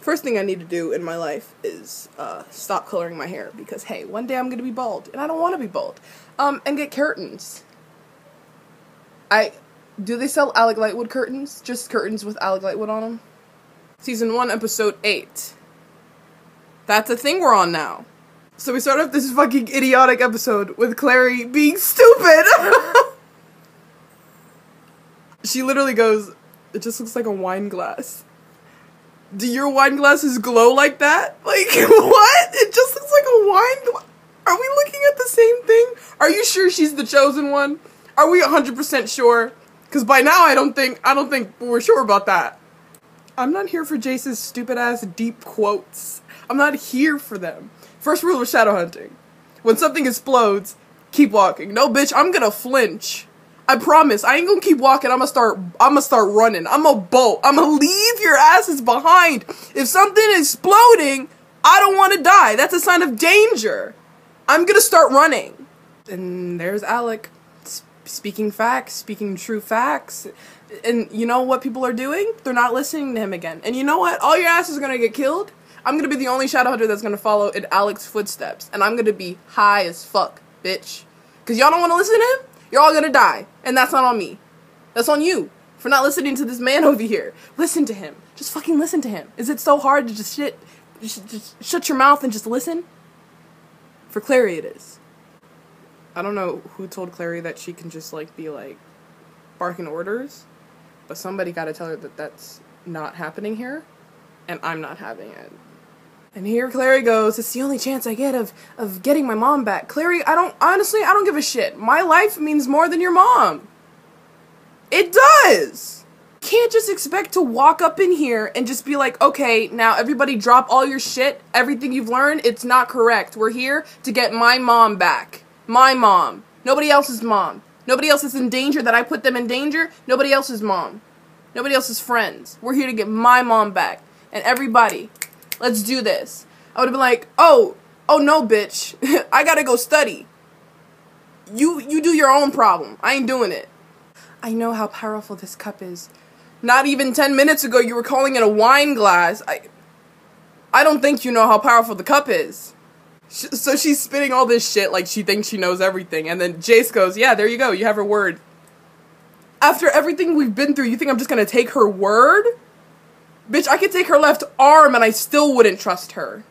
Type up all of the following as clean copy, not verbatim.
First thing I need to do in my life is stop coloring my hair, because hey, one day I'm gonna be bald, and I don't want to be bald. And get curtains. Do they sell Alec Lightwood curtains? Just curtains with Alec Lightwood on them? Season 1, episode 8. That's a thing we're on now. So we start off this fucking idiotic episode with Clary being stupid. She literally goes, "It just looks like a wine glass." Do your wine glasses glow like that? Like, what? It just looks like a wine glass. Are we looking at the same thing? Are you sure she's the chosen one? Are we 100% sure? Because by now I don't think we're sure about that. I'm not here for Jace's stupid ass deep quotes. I'm not here for them. First rule of shadow hunting. When something explodes, keep walking. No, bitch, I'm gonna flinch. I promise, I ain't gonna keep walking. I'm gonna start running. I'm gonna bolt. I'm gonna leave your asses behind. If something is exploding, I don't want to die. That's a sign of danger. I'm gonna start running. And there's Alec, speaking facts, speaking true facts. And you know what people are doing? They're not listening to him again. And you know what? All your ass is gonna get killed. I'm gonna be the only Shadowhunter that's gonna follow in Alec's footsteps. And I'm gonna be high as fuck, bitch. Because y'all don't want to listen to him? You're all gonna die. And that's not on me. That's on you. For not listening to this man over here. Listen to him. Just fucking listen to him. Is it so hard to just shut your mouth and just listen? For Clary it is. I don't know who told Clary that she can just like be like barking orders. But somebody gotta tell her that that's not happening here. And I'm not having it. And here Clary goes, "It's the only chance I get of getting my mom back." Clary, honestly, I don't give a shit. My life means more than your mom. It does! Can't just expect to walk up in here and just be like, "Okay, now everybody drop all your shit. Everything you've learned, it's not correct. We're here to get my mom back. My mom. Nobody else's mom. Nobody else is in danger that I put them in danger. Nobody else's mom. Nobody else's friends. We're here to get my mom back. And everybody, let's do this." I would have been like, oh no, bitch. I gotta go study. You do your own problem. I ain't doing it. I know how powerful this cup is. Not even 10 minutes ago you were calling it a wine glass. I don't think you know how powerful the cup is. So she's spitting all this shit like she thinks she knows everything. And then Jace goes, "Yeah, there you go. You have her word." After everything we've been through, you think I'm just gonna take her word? Bitch, I could take her left arm and I still wouldn't trust her.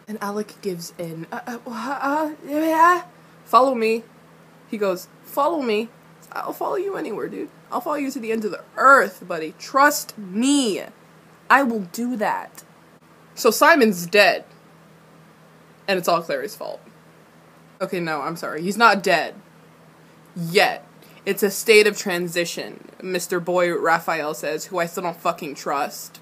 And Alec gives in. Yeah. Follow me. He goes, "Follow me." I'll follow you anywhere, dude. I'll follow you to the end of the earth, buddy. Trust me. I will do that. So Simon's dead. And it's all Clary's fault. Okay, no, I'm sorry. He's not dead. Yet. It's a state of transition, Mr. Boy Raphael says, who I still don't fucking trust.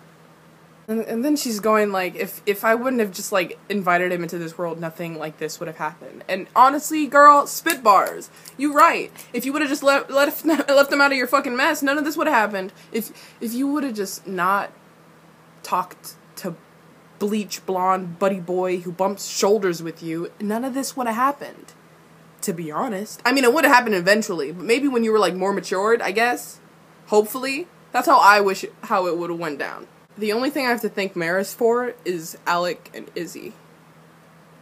And then she's going like, if I wouldn't have just like invited him into this world, nothing like this would have happened. And honestly, girl, spit bars. You right. If you would have just left them out of your fucking mess, none of this would have happened. If you would have just not talked to bleach blonde buddy boy who bumps shoulders with you, none of this would have happened. To be honest. I mean, it would have happened eventually, but maybe when you were, like, more matured, I guess. Hopefully. That's how I wish how it would have went down. The only thing I have to thank Maris for is Alec and Izzy.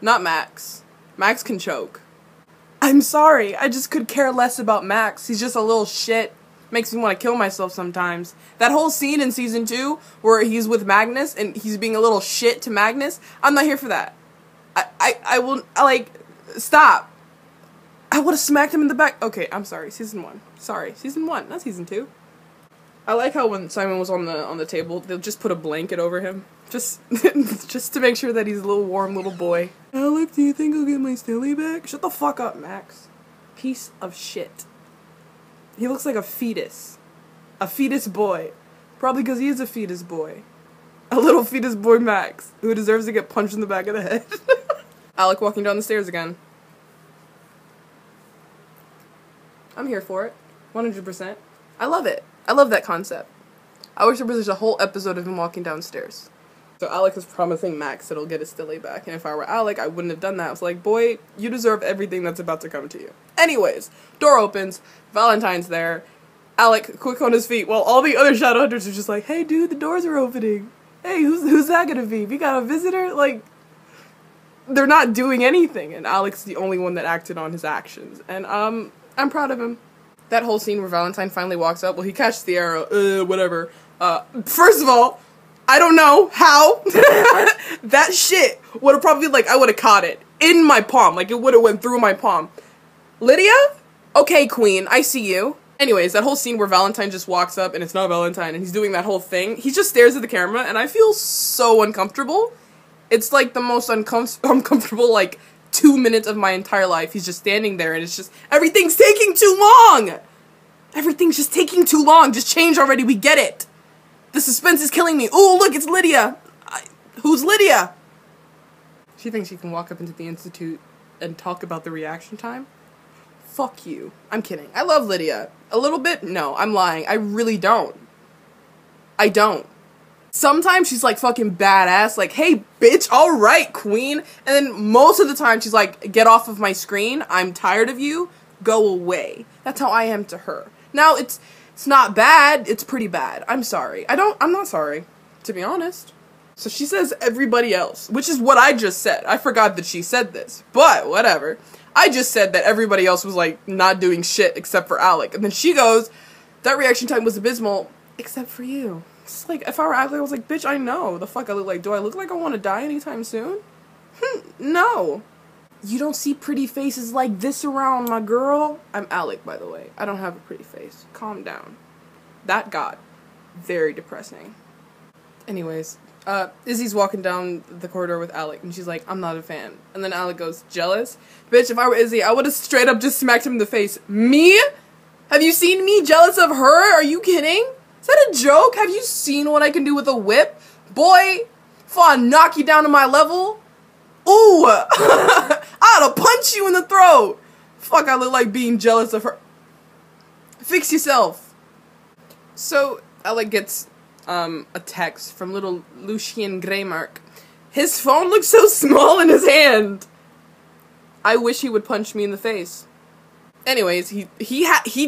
Not Max. Max can choke. I'm sorry, I just could care less about Max. He's just a little shit. Makes me want to kill myself sometimes. That whole scene in season 2, where he's with Magnus, and he's being a little shit to Magnus, I'm not here for that. Stop. I would have smacked him in the back. Okay, I'm sorry. Season 1. Sorry. Season 1, not season 2. I like how when Simon was on the table, they'll just put a blanket over him. Just to make sure that he's a little warm little boy. Alec, do you think I'll get my Stilly back? Shut the fuck up, Max. Piece of shit. He looks like a fetus. A fetus boy. Probably because he is a fetus boy. A little fetus boy Max, who deserves to get punched in the back of the head. Alec walking down the stairs again. I'm here for it. 100%. I love it. I love that concept. I wish there was just a whole episode of him walking downstairs. So Alec is promising Max that he'll get his Stilly back. And if I were Alec, I wouldn't have done that. I was like, boy, you deserve everything that's about to come to you. Anyways, door opens. Valentine's there. Alec, quick on his feet, while all the other Shadowhunters are just like, "Hey, dude, the doors are opening." hey, who's that gonna be? We got a visitor? Like, they're not doing anything, and Alec's the only one that acted on his actions. And, I'm proud of him. That whole scene where Valentine finally walks up, well, he catches the arrow, whatever. First of all, I don't know how that shit would have probably, like, I would have caught it in my palm. Like, it would have went through my palm. Lydia? Okay, queen, I see you. Anyways, that whole scene where Valentine just walks up and it's not Valentine and he's doing that whole thing, he just stares at the camera and I feel so uncomfortable. It's like the most uncomfortable, like, 2 minutes of my entire life. He's just standing there and it's just, everything's taking too long! Everything's just taking too long. Just change already, we get it. The suspense is killing me. Ooh, look, it's Lydia. Who's Lydia? She thinks she can walk up into the Institute and talk about the reaction time? Fuck you. I'm kidding. I love Lydia. A little bit? No, I'm lying. I really don't. I don't. Sometimes she's like fucking badass, like, hey bitch, alright queen. And then most of the time she's like, get off of my screen, I'm tired of you, go away. That's how I am to her. Now it's not bad, it's pretty bad. I'm sorry. I'm not sorry, to be honest. So she says everybody else, which is what I just said. I forgot that she said this, but whatever. I just said that everybody else was like not doing shit except for Alec. And then she goes, that reaction time was abysmal, except for you. It's like, if I were Alec, I was like, bitch, I know the fuck I look like. Do I look like I want to die anytime soon? No. You don't see pretty faces like this around, my girl. I'm Alec, by the way. I don't have a pretty face. Calm down. That got very depressing. Anyways, Izzy's walking down the corridor with Alec, and she's like, I'm not a fan. And then Alec goes, jealous? Bitch, if I were Izzy, I would have straight up just smacked him in the face. Me? Have you seen me jealous of her? Are you kidding? Is that a joke? Have you seen what I can do with a whip? Boy, before I knock you down to my level, ooh, I oughta punch you in the throat. Fuck, I look like being jealous of her. Fix yourself. So, Alec gets, a text from little Lucien Greymark. His phone looks so small in his hand. I wish he would punch me in the face. Anyways, he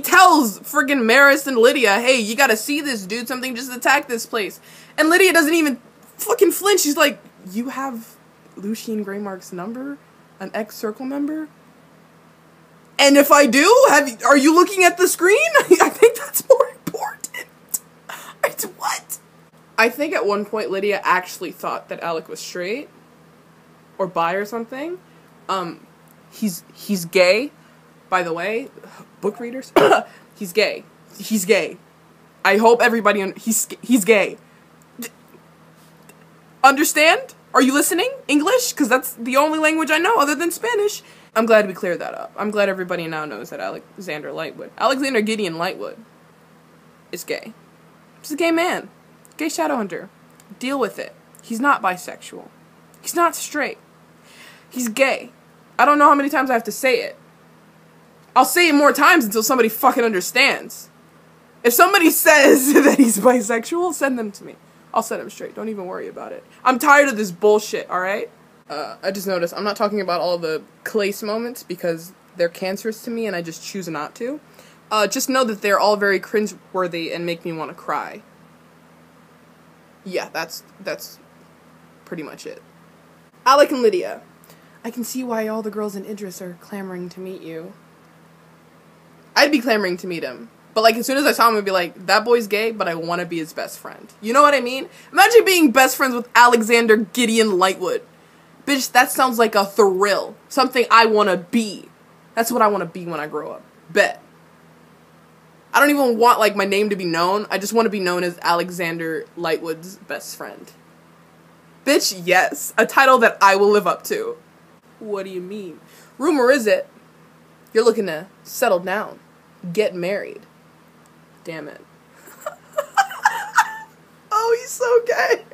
tells friggin' Maris and Lydia, hey, you gotta see this, dude, something just attacked this place. And Lydia doesn't even fucking flinch. She's like, you have Lucien Greymark's number? An ex-circle member? And if I do, are you looking at the screen? I think that's more important. What? I think at one point Lydia actually thought that Alec was straight. Or bi or something. He's gay. By the way, book readers, he's gay. He's gay. I hope everybody, he's gay. Understand? Are you listening? English? Because that's the only language I know other than Spanish. I'm glad we cleared that up. I'm glad everybody now knows that Alexander Gideon Lightwood is gay. He's a gay man. Gay Shadowhunter. Deal with it. He's not bisexual. He's not straight. He's gay. I don't know how many times I have to say it. I'll say it more times until somebody fucking understands. If somebody says that he's bisexual, send them to me. I'll set him straight. Don't even worry about it. I'm tired of this bullshit, alright? I just noticed I'm not talking about all the Clace moments because they're cancerous to me and I just choose not to. Just know that they're all very cringeworthy and make me want to cry. Yeah, that's pretty much it. Alec and Lydia. I can see why all the girls in Idris are clamoring to meet you. I'd be clamoring to meet him. But, like, as soon as I saw him, I'd be like, that boy's gay, but I want to be his best friend. You know what I mean? Imagine being best friends with Alexander Gideon Lightwood. Bitch, that sounds like a thrill. Something I want to be. That's what I want to be when I grow up. Bet. I don't even want, like, my name to be known. I just want to be known as Alexander Lightwood's best friend. Bitch, yes. A title that I will live up to. What do you mean? Rumor is it, you're looking to settle down. Get married. Damn it. Oh, he's so gay.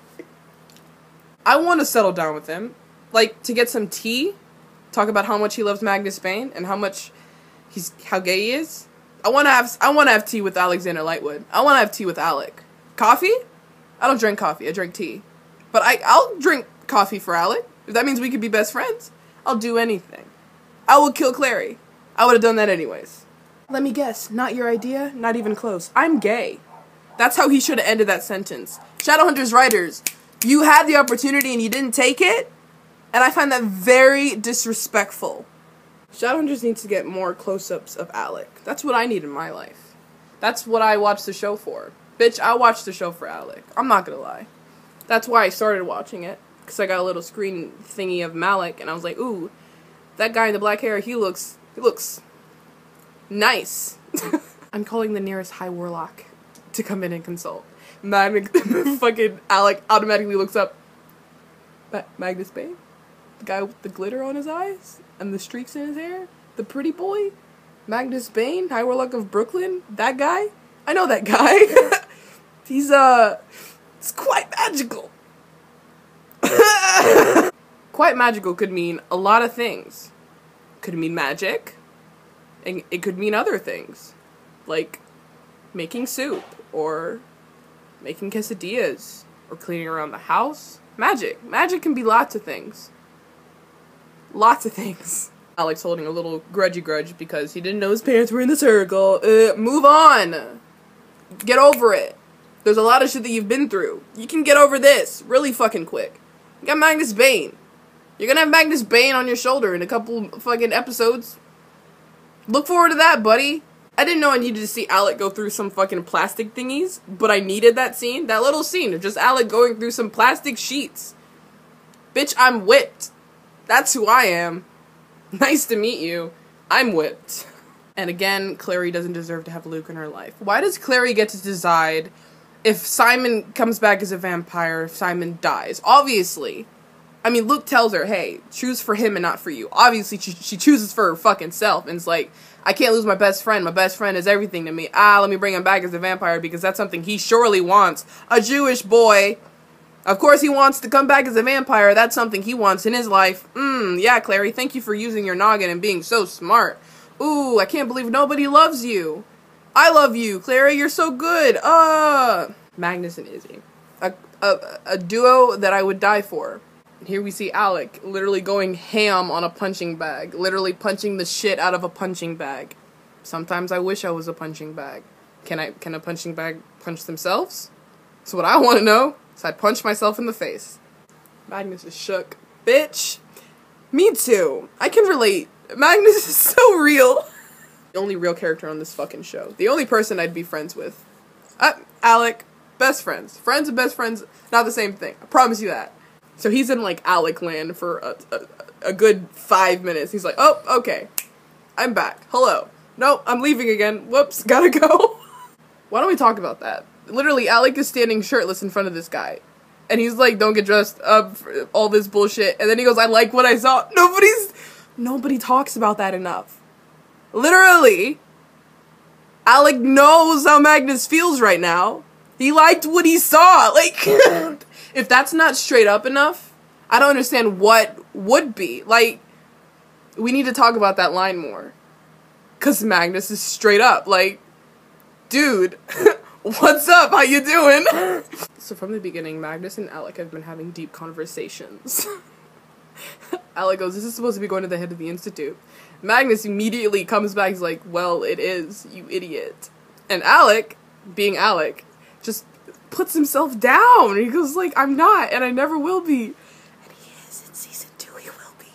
I want to settle down with him. Like, to get some tea. Talk about how much he loves Magnus Bane and how gay he is. I want to have tea with Alexander Lightwood. I want to have tea with Alec. Coffee? I don't drink coffee. I drink tea. But I'll drink coffee for Alec. If that means we could be best friends, I'll do anything. I would kill Clary. I would have done that anyways. Let me guess. Not your idea? Not even close. I'm gay. That's how he should have ended that sentence. Shadowhunters writers, You had the opportunity and you didn't take it, and I find that very disrespectful. Shadowhunters needs to get more close-ups of Alec. That's what I need in my life. That's what I watched the show for. Bitch, I watched the show for Alec. I'm not gonna lie. That's why I started watching it, because I got a little screen thingy of Malik, and I was like, ooh, that guy in the black hair, he looks nice. I'm calling the nearest high warlock to come in and consult. Fucking Alec automatically looks up. Magnus Bane? The guy with the glitter on his eyes? And the streaks in his hair? The pretty boy? Magnus Bane? High warlock of Brooklyn? That guy? I know that guy. He's quite magical. Quite magical could mean a lot of things. Could mean magic. And it could mean other things. Like making soup, or making quesadillas, or cleaning around the house. Magic. Magic can be lots of things. Lots of things. Alex holding a little grudge because he didn't know his parents were in the circle. Move on. Get over it. There's a lot of shit that you've been through. You can get over this really fucking quick. You got Magnus Bane. You're gonna have Magnus Bane on your shoulder in a couple fucking episodes. Look forward to that, buddy. I didn't know I needed to see Alec go through some fucking plastic thingies, but I needed that scene. That little scene of just Alec going through some plastic sheets. Bitch, I'm whipped. That's who I am. Nice to meet you. I'm whipped. And again, Clary doesn't deserve to have Luke in her life. Why does Clary get to decide if Simon comes back as a vampire, if Simon dies? Obviously. I mean, Luke tells her, hey, choose for him and not for you. Obviously, she chooses for her fucking self. And it's like, I can't lose my best friend. My best friend is everything to me. Let me bring him back as a vampire because that's something he surely wants. A Jewish boy. Of course he wants to come back as a vampire. That's something he wants in his life. Yeah, Clary, thank you for using your noggin and being so smart. Ooh, I can't believe nobody loves you. I love you, Clary, you're so good. Magnus and Izzy. A duo that I would die for. Here we see Alec literally going ham on a punching bag. Literally punching the shit out of a punching bag. Sometimes I wish I was a punching bag. Can a punching bag punch themselves? That's what I want to know. So I'd punch myself in the face. Magnus is shook. Bitch. Me too. I can relate. Magnus is so real. The only real character on this fucking show. The only person I'd be friends with. Alec. Best friends. Friends and best friends, not the same thing. I promise you that. So he's in, like, Alec land for a good 5 minutes. He's like, oh, okay. I'm back. Hello. No, I'm leaving again. Whoops, gotta go. Why don't we talk about that? Literally, Alec is standing shirtless in front of this guy. And he's like, don't get dressed up for all this bullshit. And then he goes, I like what I saw. Nobody talks about that enough. Literally, Alec knows how Magnus feels right now. He liked what he saw. Like, if that's not straight up enough, I don't understand what would be. Like, we need to talk about that line more. Because Magnus is straight up. Like, dude, what's up? How you doing? So from the beginning, Magnus and Alec have been having deep conversations. Alec goes, this is supposed to be going to the head of the institute. Magnus immediately comes back, he's like, well, it is, you idiot. And Alec, being Alec, just puts himself down. He goes like, I'm not, and I never will be. And he is in season 2, he will be.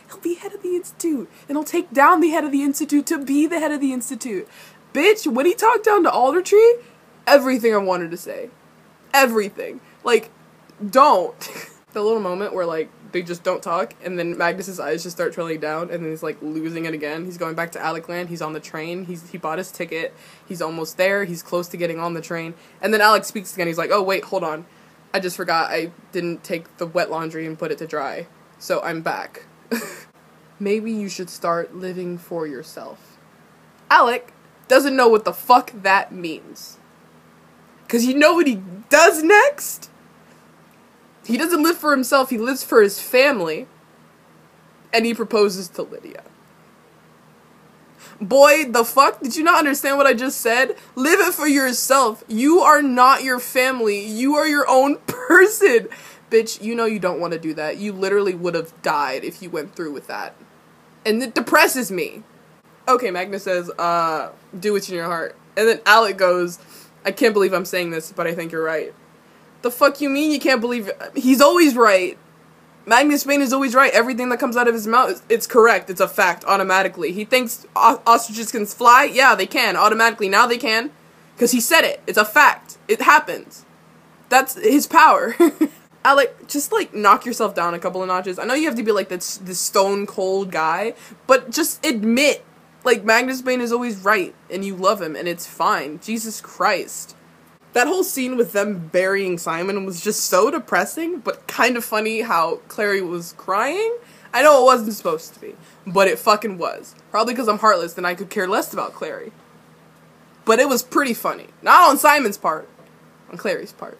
He'll be head of the institute. And he'll take down the head of the institute to be the head of the institute. Bitch, when he talked down to Aldertree, everything I wanted to say. Everything. Like, don't. The little moment where, like, they just don't talk, and then Magnus's eyes just start trailing down, and then he's, like, losing it again. He's going back to Alecland, he's on the train, he bought his ticket, he's almost there, he's close to getting on the train, and then Alec speaks again, he's like, oh, wait, hold on. I just forgot I didn't take the wet laundry and put it to dry, so I'm back. Maybe you should start living for yourself. Alec doesn't know what the fuck that means. 'Cause you know what he does next? He doesn't live for himself, he lives for his family. And he proposes to Lydia. Boy, the fuck? Did you not understand what I just said? Live it for yourself. You are not your family. You are your own person. Bitch, you know you don't want to do that. You literally would have died if you went through with that. And it depresses me. Okay, Magnus says, do what's in your heart. And then Alec goes, I can't believe I'm saying this, but I think you're right. The fuck you mean you can't believe it? He's always right. Magnus Bane is always right. Everything that comes out of his mouth, it's correct. It's a fact, automatically. He thinks ostriches can fly? Yeah, they can, automatically. Now they can. Because he said it. It's a fact. It happens. That's his power. Alec, just, like, knock yourself down a couple of notches. I know you have to be, like, this stone cold guy, but just admit, like, Magnus Bane is always right, and you love him, and it's fine. Jesus Christ. That whole scene with them burying Simon was just so depressing, but kind of funny how Clary was crying. I know it wasn't supposed to be, but it fucking was. Probably because I'm heartless and I could care less about Clary. But it was pretty funny. Not on Simon's part, on Clary's part.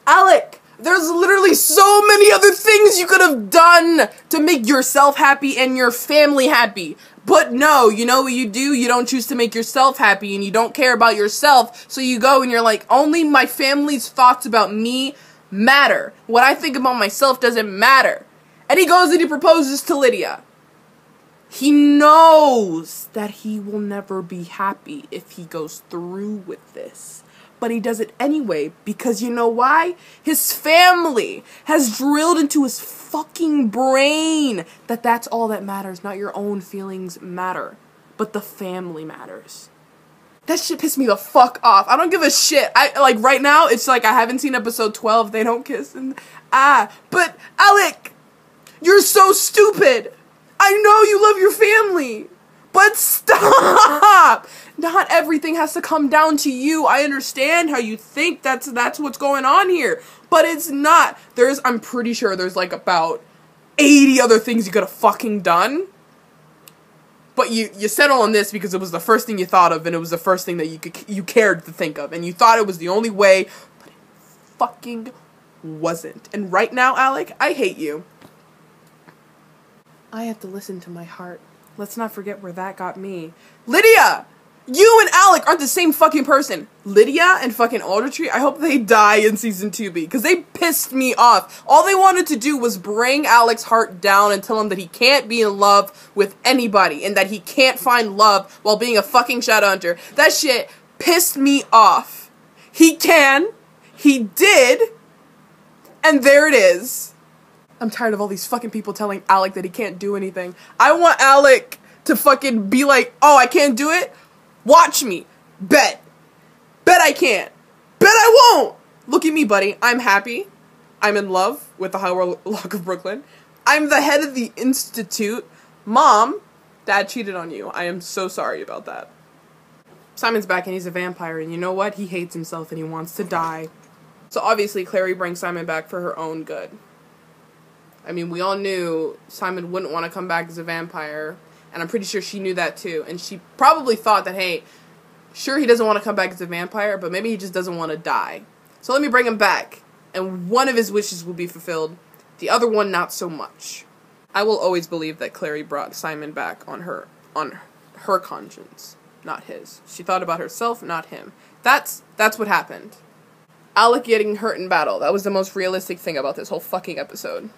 Alec! There's literally so many other things you could have done to make yourself happy and your family happy. But no, you know what you do? You don't choose to make yourself happy and you don't care about yourself. So you go and you're like, only my family's thoughts about me matter. What I think about myself doesn't matter. And he goes and he proposes to Lydia. He knows that he will never be happy if he goes through with this. But he does it anyway, because you know why? His family has drilled into his fucking brain that that's all that matters. Not your own feelings matter, but the family matters. That shit pissed me the fuck off. I don't give a shit. Like, right now, it's like I haven't seen episode 12. They don't kiss and but Alec, you're so stupid. I know you love your family, but stop. Not everything has to come down to you. I understand how you think that's what's going on here, but it's not. I'm pretty sure there's like about 80 other things you could have fucking done. But you settle on this because it was the first thing you thought of and it was the first thing that you cared to think of and you thought it was the only way, but it fucking wasn't. And right now, Alec, I hate you. I have to listen to my heart. Let's not forget where that got me. Lydia! You and Alec aren't the same fucking person. Lydia and fucking Aldertree, I hope they die in season 2B, because they pissed me off. All they wanted to do was bring Alec's heart down and tell him that he can't be in love with anybody, and that he can't find love while being a fucking Shadowhunter. That shit pissed me off. He can. He did. And there it is. I'm tired of all these fucking people telling Alec that he can't do anything. I want Alec to fucking be like, oh, I can't do it? Watch me. Bet. Bet I can't. Bet I won't. Look at me, buddy. I'm happy. I'm in love with the High Warlock of Brooklyn. I'm the head of the Institute. Mom, Dad cheated on you. I am so sorry about that. Simon's back and he's a vampire, and you know what? He hates himself and he wants to die. So obviously Clary brings Simon back for her own good. I mean, we all knew Simon wouldn't want to come back as a vampire. And I'm pretty sure she knew that too. And she probably thought that, hey, sure he doesn't want to come back as a vampire, but maybe he just doesn't want to die. So let me bring him back. And one of his wishes will be fulfilled. The other one, not so much. I will always believe that Clary brought Simon back on her conscience, not his. She thought about herself, not him. That's what happened. Alec getting hurt in battle. That was the most realistic thing about this whole fucking episode.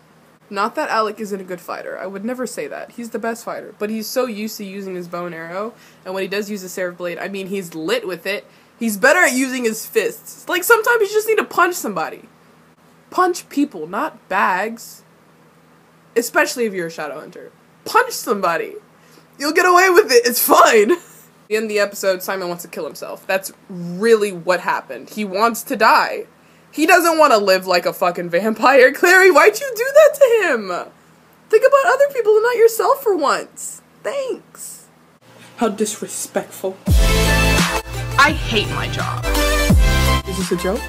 Not that Alec isn't a good fighter. I would never say that. He's the best fighter. But he's so used to using his bow and arrow. And when he does use a seraph blade, I mean, he's lit with it. He's better at using his fists. Like, sometimes you just need to punch somebody. Punch people, not bags. Especially if you're a Shadowhunter. Punch somebody. You'll get away with it. It's fine. In the episode, Simon wants to kill himself. That's really what happened. He wants to die. He doesn't want to live like a fucking vampire. Clary, why'd you do that to him? Think about other people and not yourself for once. Thanks. How disrespectful. I hate my job. Is this a joke?